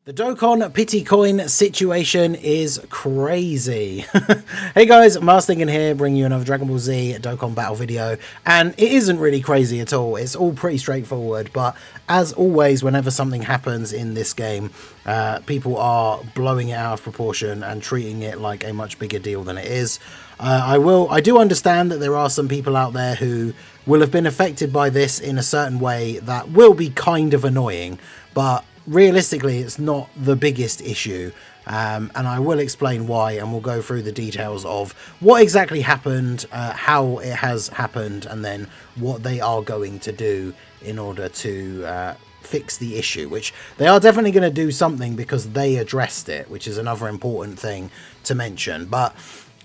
The Dokkan pity coin situation is crazy. Hey guys, Marstingan here, bringing you another Dragon Ball Z Dokkan battle video, and it isn't really crazy at all. It's all pretty straightforward, but as always, whenever something happens in this game, people are blowing it out of proportion and treating it like a much bigger deal than it is. I do understand that there are some people out there who will have been affected by this in a certain way that will be kind of annoying, but realistically, it's not the biggest issue, and I will explain why, and we'll go through the details of what exactly happened, how it has happened, and then what they are going to do in order to fix the issue, which they are definitely going to do something because they addressed it, which is another important thing to mention. But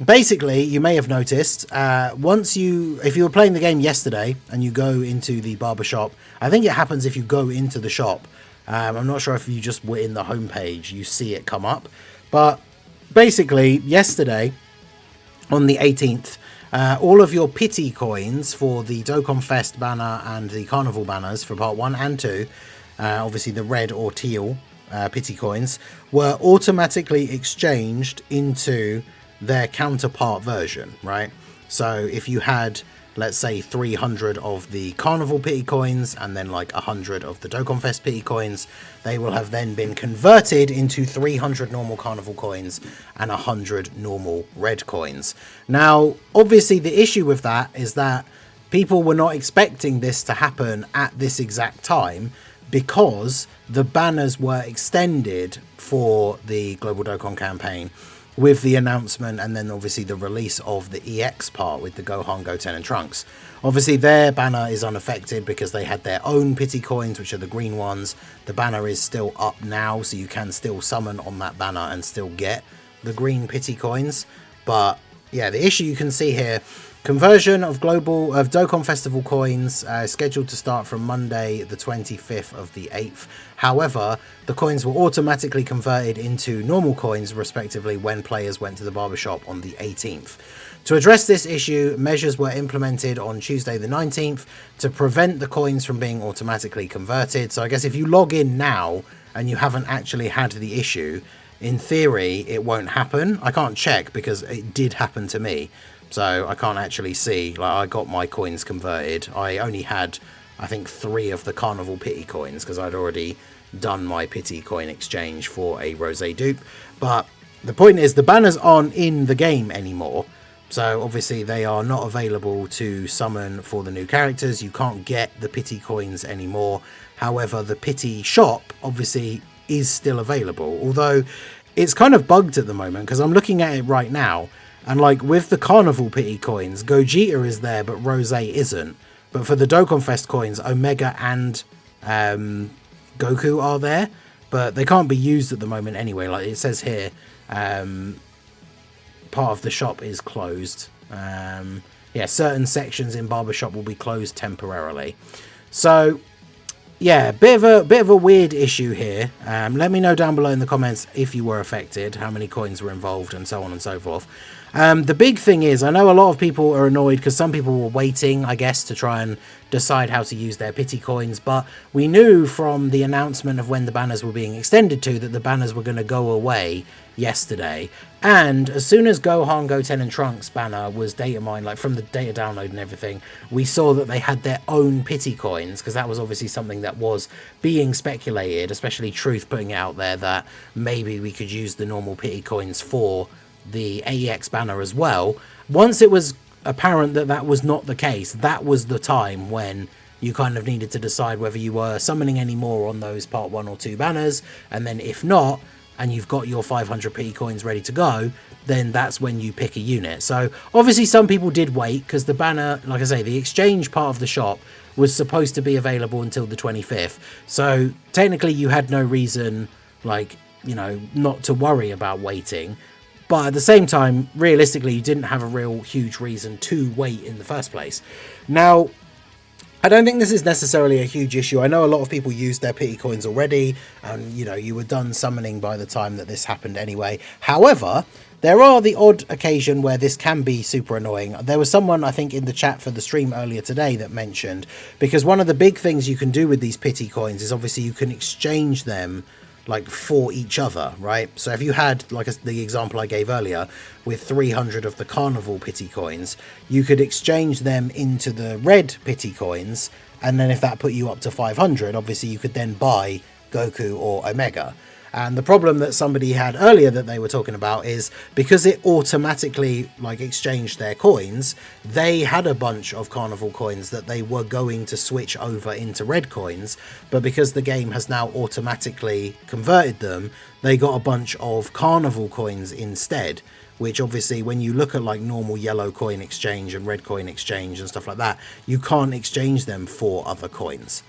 basically, you may have noticed, if you were playing the game yesterday and you go into the barbershop, I think it happens if you go into the shop. I'm not sure if you just were in the homepage, you see it come up. But basically, yesterday, on the 18th, all of your pity coins for the Dokkan Fest banner and the Carnival banners for part 1 and 2, obviously the red or teal pity coins, were automatically exchanged into their counterpart version, right? So if you had, let's say, 300 of the Carnival pity coins and then like 100 of the Dokkan Fest pity coins, they will have then been converted into 300 normal Carnival coins and 100 normal red coins. Now, obviously, the issue with that is that people were not expecting this to happen at this exact time because the banners were extended for the Global Dokkan campaign with the announcement and then obviously the release of the EX part with the Gohan, Goten and Trunks. Obviously their banner is unaffected because they had their own pity coins, which are the green ones. The banner is still up now, so you can still summon on that banner and still get the green pity coins. But yeah, the issue you can see here, conversion of Dokkan Festival coins scheduled to start from Monday the 25th of the 8th. However, the coins were automatically converted into normal coins respectively when players went to the barbershop on the 18th. To address this issue, measures were implemented on Tuesday the 19th to prevent the coins from being automatically converted. So I guess if you log in now and you haven't actually had the issue, in theory it won't happen. I can't check because it did happen to me. So I can't actually see, like, I got my coins converted. I only had, I think, 3 of the Carnival pity coins because I'd already done my pity coin exchange for a Rosé dupe. But the point is, the banners aren't in the game anymore. So obviously they are not available to summon for the new characters. You can't get the pity coins anymore. However, the pity shop obviously is still available. Although it's kind of bugged at the moment because I'm looking at it right now. And like with the Carnival pity coins, Gogeta is there, but Rosé isn't. But for the Dokkan Fest coins, Omega and Goku are there, but they can't be used at the moment anyway. Like it says here, part of the shop is closed. Yeah, certain sections in Barbershop will be closed temporarily. So yeah, bit of a weird issue here. Let me know down below in the comments if you were affected, how many coins were involved, and so on and so forth. The big thing is, I know a lot of people are annoyed because some people were waiting, I guess, to try and decide how to use their pity coins, but we knew from the announcement of when the banners were being extended to that the banners were going to go away yesterday. And as soon as Gohan, Goten and Trunks banner was data mined, like from the data download and everything, we saw that they had their own pity coins, because that was obviously something that was being speculated, especially Truth putting it out there that maybe we could use the normal pity coins for the AEX banner as well. Once it was apparent that that was not the case, that was the time when you kind of needed to decide whether you were summoning any more on those part 1 or 2 banners, and then if not, and you've got your 500 pity coins ready to go, then that's when you pick a unit. So obviously some people did wait because the banner, like I say, the exchange part of the shop was supposed to be available until the 25th. So technically you had no reason, like, you know, not to worry about waiting. But at the same time, realistically, you didn't have a real huge reason to wait in the first place. Now, I don't think this is necessarily a huge issue. I know a lot of people used their pity coins already, and, you know, you were done summoning by the time that this happened anyway. However, there are the odd occasion where this can be super annoying. There was someone, I think, in the chat for the stream earlier today that mentioned, because one of the big things you can do with these pity coins is obviously you can exchange them like for each other, right? So if you had like the example I gave earlier with 300 of the carnival pity coins, you could exchange them into the red pity coins, and then if that put you up to 500, obviously you could then buy Goku or Omega. And the problem that somebody had earlier that they were talking about is because it automatically like exchanged their coins, they had a bunch of carnival coins that they were going to switch over into red coins, but because the game has now automatically converted them, they got a bunch of carnival coins instead, which obviously when you look at like normal yellow coin exchange and red coin exchange and stuff like that, you can't exchange them for other coins.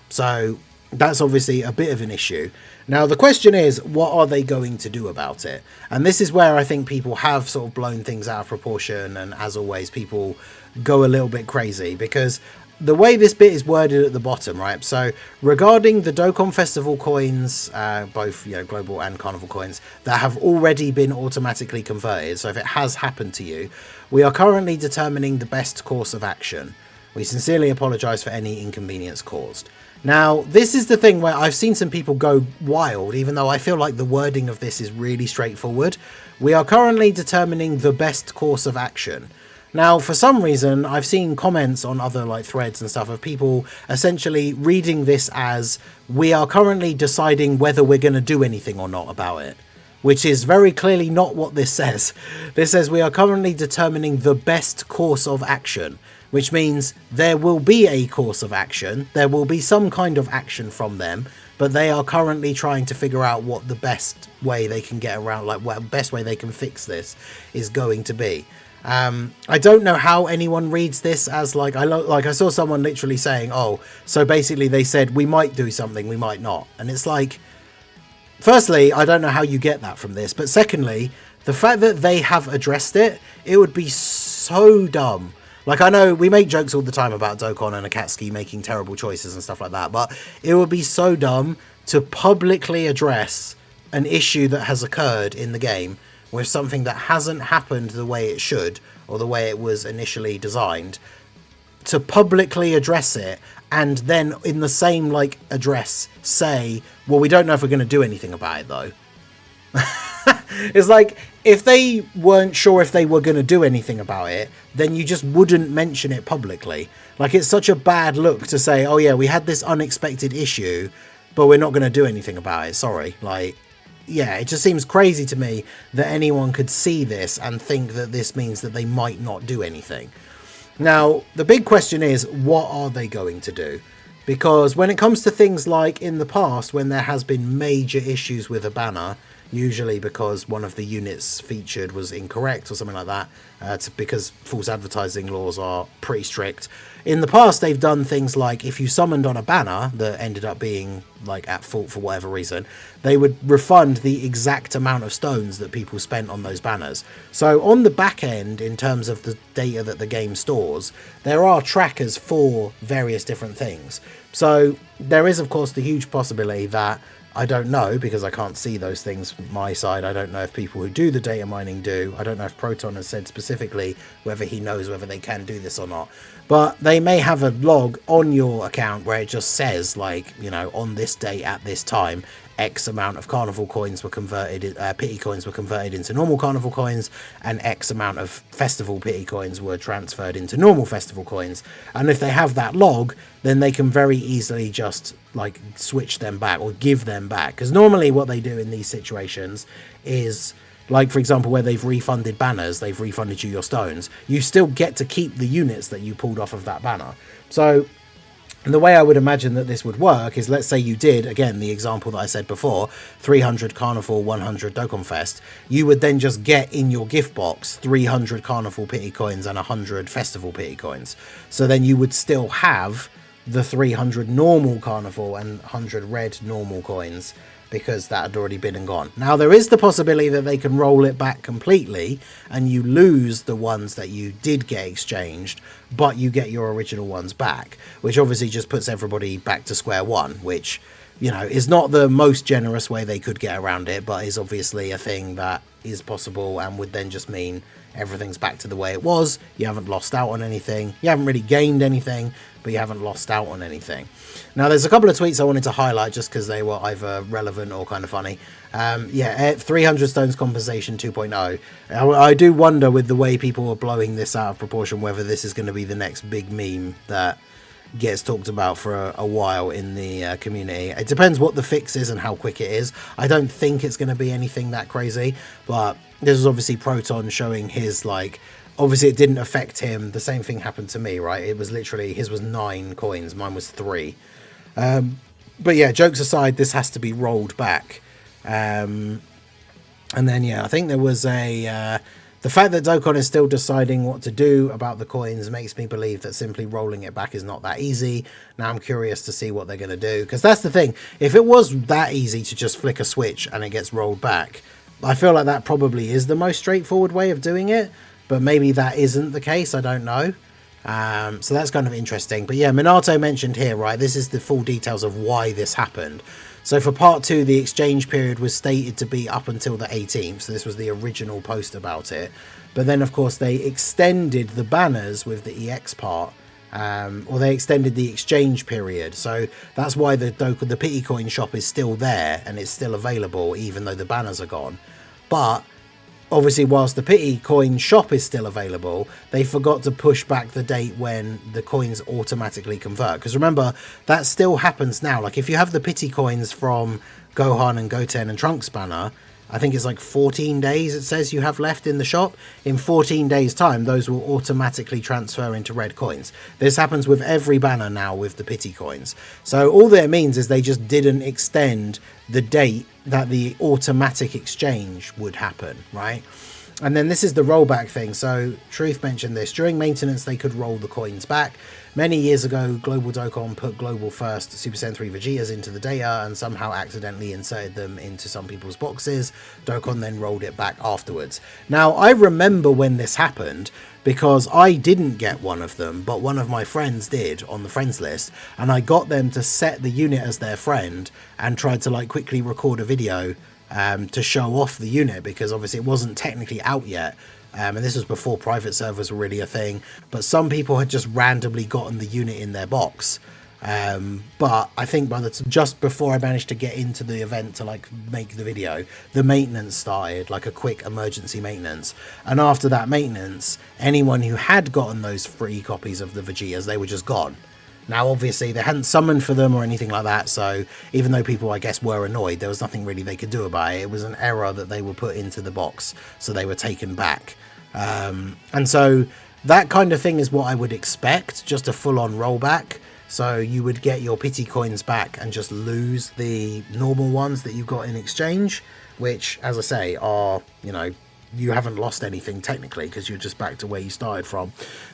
So that's obviously a bit of an issue. Now, the question is, what are they going to do about it? And this is where I think people have sort of blown things out of proportion. And as always, people go a little bit crazy because the way this bit is worded at the bottom, right? So regarding the Dokkan Festival coins, both, global and carnival coins that have already been automatically converted. So if it has happened to you, we are currently determining the best course of action. We sincerely apologize for any inconvenience caused. Now, this is the thing where I've seen some people go wild, even though I feel like the wording of this is really straightforward. We are currently determining the best course of action. Now, for some reason, I've seen comments on other like threads and stuff of people essentially reading this as we are currently deciding whether we're going to do anything or not about it, which is very clearly not what this says. This says we are currently determining the best course of action, which means there will be a course of action. There will be some kind of action from them, but they are currently trying to figure out what the best way they can get around, like what best way they can fix this is going to be. I don't know how anyone reads this as like I saw someone literally saying, oh, so basically they said we might do something, we might not. And it's like, firstly, I don't know how you get that from this, but secondly, the fact that they have addressed it, it would be so dumb. Like, I know we make jokes all the time about Dokkan and Akatsuki making terrible choices and stuff like that, but it would be so dumb to publicly address an issue that has occurred in the game with something that hasn't happened the way it should or the way it was initially designed, to publicly address it and then in the same like address say, well, we don't know if we're going to do anything about it though. It's like, if they weren't sure if they were going to do anything about it, then you just wouldn't mention it publicly. Like, it's such a bad look to say, oh yeah, we had this unexpected issue, but we're not going to do anything about it. Sorry. Like, yeah, it just seems crazy to me that anyone could see this and think that this means that they might not do anything. Now, the big question is, what are they going to do? Because when it comes to things like in the past, when there has been major issues with a banner, usually because one of the units featured was incorrect or something like that, because false advertising laws are pretty strict. In the past, they've done things like if you summoned on a banner that ended up being like at fault for whatever reason, they would refund the exact amount of stones that people spent on those banners. So on the back end, in terms of the data that the game stores, there are trackers for various different things. So there is, of course, the huge possibility that, I don't know, because I can't see those things from my side. I don't know if people who do the data mining do. I don't know if Proton has said specifically whether he knows whether they can do this or not. But they may have a log on your account where it just says, like, on this date at this time, X amount of carnival coins were converted, pity coins were converted into normal carnival coins, and X amount of festival pity coins were transferred into normal festival coins. And if they have that log, then they can very easily just like switch them back or give them back. Because normally what they do in these situations is, like, for example, where they've refunded banners, they've refunded you your stones, you still get to keep the units that you pulled off of that banner. So the way I would imagine that this would work is, let's say you did, again, the example that I said before, 300 Carnival, 100 Dokkan Fest, you would then just get in your gift box 300 Carnival pity coins and 100 Festival pity coins. So then you would still have the 300 normal Carnival and 100 red normal coins, because that had already been and gone. Now, there is the possibility that they can roll it back completely and you lose the ones that you did get exchanged, but you get your original ones back, which obviously just puts everybody back to square one, which you know, is not the most generous way they could get around it, but is obviously a thing that is possible and would then just mean everything's back to the way it was. You haven't lost out on anything. You haven't really gained anything, but you haven't lost out on anything. Now, there's a couple of tweets I wanted to highlight just because they were either relevant or kind of funny. Yeah, 300 Stones Compensation 2.0. I do wonder, with the way people are blowing this out of proportion, whether this is going to be the next big meme that gets talked about for a while in the community. It depends what the fix is and how quick it is. I don't think it's going to be anything that crazy, but this was obviously Proton showing his, like, obviously it didn't affect him. The same thing happened to me, right? It was literally, his was 9 coins, mine was 3. But yeah, jokes aside, this has to be rolled back. And then, yeah, I think there was a... the fact that Dokkan is still deciding what to do about the coins makes me believe that simply rolling it back is not that easy. Now I'm curious to see what they're going to do, because that's the thing. If it was that easy to just flick a switch and it gets rolled back, I feel like that probably is the most straightforward way of doing it, but maybe that isn't the case. I don't know. So that's kind of interesting. But yeah, Minato mentioned here, right, this is the full details of why this happened. So for part 2, the exchange period was stated to be up until the 18th. So this was the original post about it. But then, of course, they extended the banners with the EX part. Or they extended the exchange period. So that's why the pity coin shop is still there and it's still available, even though the banners are gone. But obviously, whilst the pity coin shop is still available, they forgot to push back the date when the coins automatically convert. Because remember, that still happens now. Like, if you have the pity coins from Gohan and Goten and Trunks banner, I think it's like 14 days it says you have left in the shop. In 14 days time, those will automatically transfer into red coins. This happens with every banner now with the pity coins. So all that it means is they just didn't extend the date that the automatic exchange would happen, right? And then this is the rollback thing. So Truth mentioned this. During maintenance, they could roll the coins back. Many years ago, Global Dokkan put Global First Super Saiyan 3 Vegetas into the data and somehow accidentally inserted them into some people's boxes. Dokkan then rolled it back afterwards. Now, I remember when this happened because I didn't get one of them, but one of my friends did on the friends list, and I got them to set the unit as their friend and tried to, like, quickly record a video to show off the unit, because obviously it wasn't technically out yet. And this was before private servers were really a thing, but some people had just randomly gotten the unit in their box. But I think just before I managed to get into the event to, like, make the video, the maintenance started, like a quick emergency maintenance. And after that maintenance, anyone who had gotten those free copies of the Vegetas, they were just gone. Now, obviously, they hadn't summoned for them or anything like that, so even though people, I guess, were annoyed, there was nothing really they could do about it. It was an error that they were put into the box, so they were taken back. And so that kind of thing is what I would expect, just a full-on rollback. So you would get your pity coins back and just lose the normal ones that you got in exchange, which, as I say, are, you know, you haven't lost anything technically because you're just back to where you started from.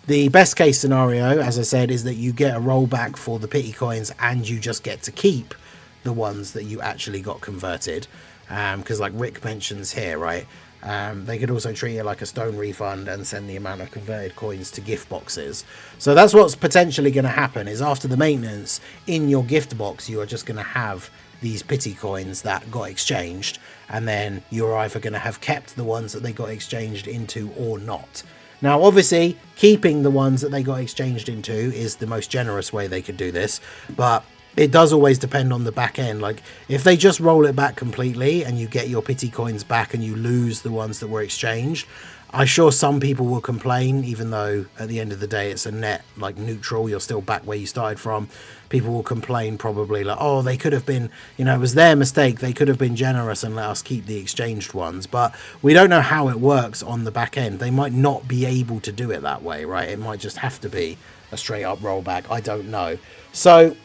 The best case scenario, as I said, is that you get a rollback for the pity coins and you just get to keep the ones that you actually got converted. Because like Rick mentions here, right, they could also treat it like a stone refund and send the amount of converted coins to gift boxes. So that's what's potentially going to happen, is after the maintenance, in your gift box you are just going to have these pity coins that got exchanged, and then you're either going to have kept the ones that they got exchanged into or not. Now, obviously, keeping the ones that they got exchanged into is the most generous way they could do this, but it does always depend on the back end. Like, if they just roll it back completely and you get your pity coins back and you lose the ones that were exchanged, I'm sure some people will complain, even though at the end of the day it's a net, like, neutral, you're still back where you started from. People will complain probably like, oh, they could have been, you know, it was their mistake, they could have been generous and let us keep the exchanged ones. But we don't know how it works on the back end. They might not be able to do it that way, right? It might just have to be a straight up rollback. I don't know. So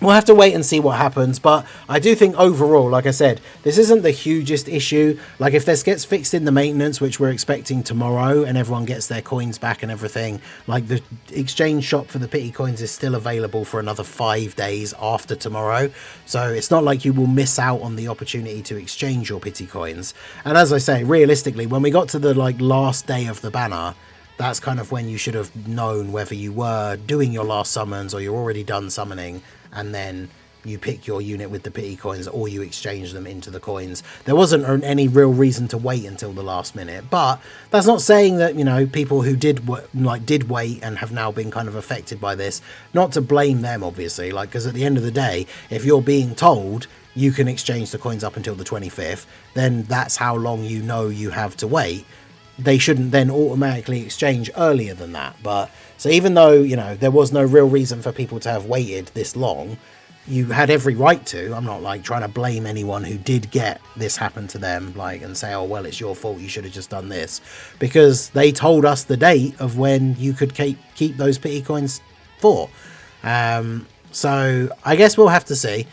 we'll have to wait and see what happens, but I do think overall, like I said, this isn't the hugest issue. Like, if this gets fixed in the maintenance, which we're expecting tomorrow, and everyone gets their coins back and everything, like, the exchange shop for the pity coins is still available for another 5 days after tomorrow. So it's not like you will miss out on the opportunity to exchange your pity coins. And as I say, realistically, when we got to the, like, last day of the banner, that's kind of when you should have known whether you were doing your last summons or you're already done summoning, and then you pick your unit with the pity coins or you exchange them into the coins. There wasn't any real reason to wait until the last minute, but that's not saying that, you know, people who did wait and have now been kind of affected by this, not to blame them, obviously, like, because at the end of the day, if you're being told you can exchange the coins up until the 25th, then that's how long you know you have to wait. They shouldn't then automatically exchange earlier than that. But so even though, you know, there was no real reason for people to have waited this long, you had every right to. I'm not like trying to blame anyone who did get this happen to them, like, and say, oh well, it's your fault, you should have just done this, because they told us the date of when you could keep those pity coins for. So I guess we'll have to see.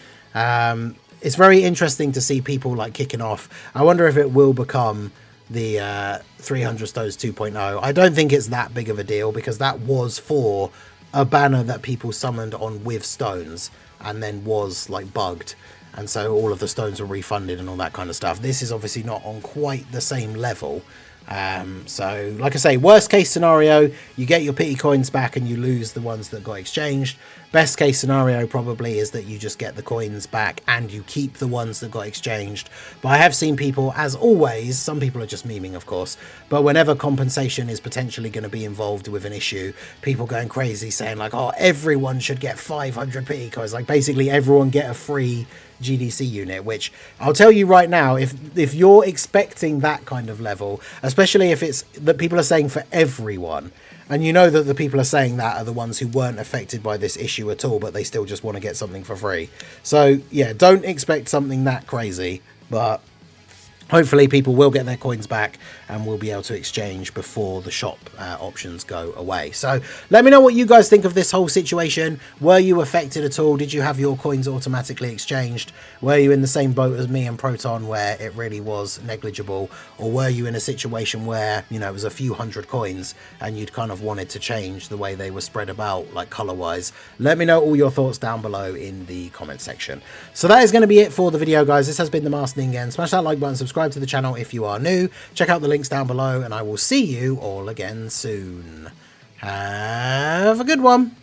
It's very interesting to see people like kicking off. I wonder if it will become the 300 Stones 2.0. I don't think it's that big of a deal, because that was for a banner that people summoned on with stones and then was like bugged, and so all of the stones were refunded and all that kind of stuff. This is obviously not on quite the same level. So like I say, worst case scenario, you get your pity coins back and you lose the ones that got exchanged. Best case scenario probably is that you just get the coins back and you keep the ones that got exchanged. But I have seen people, as always, some people are just memeing, of course, but whenever compensation is potentially going to be involved with an issue, people going crazy saying like, oh, everyone should get 500 pity coins, like basically everyone get a free GDC unit, which I'll tell you right now, if you're expecting that kind of level, especially if it's that people are saying for everyone, and you know that the people are saying that are the ones who weren't affected by this issue at all, but they still just want to get something for free. So yeah, don't expect something that crazy, but hopefully people will get their coins back and we'll be able to exchange before the shop options go away. So let me know what you guys think of this whole situation. Were you affected at all? Did you have your coins automatically exchanged? Were you in the same boat as me and Proton where it really was negligible? Or were you in a situation where, you know, it was a few hundred coins and you'd kind of wanted to change the way they were spread about, like color wise? Let me know all your thoughts down below in the comment section. So that is going to be it for the video, guys. This has been the Masked Ningen. Smash that like button, subscribe to the channel if you are new, check out the links down below, and I will see you all again soon. Have a good one.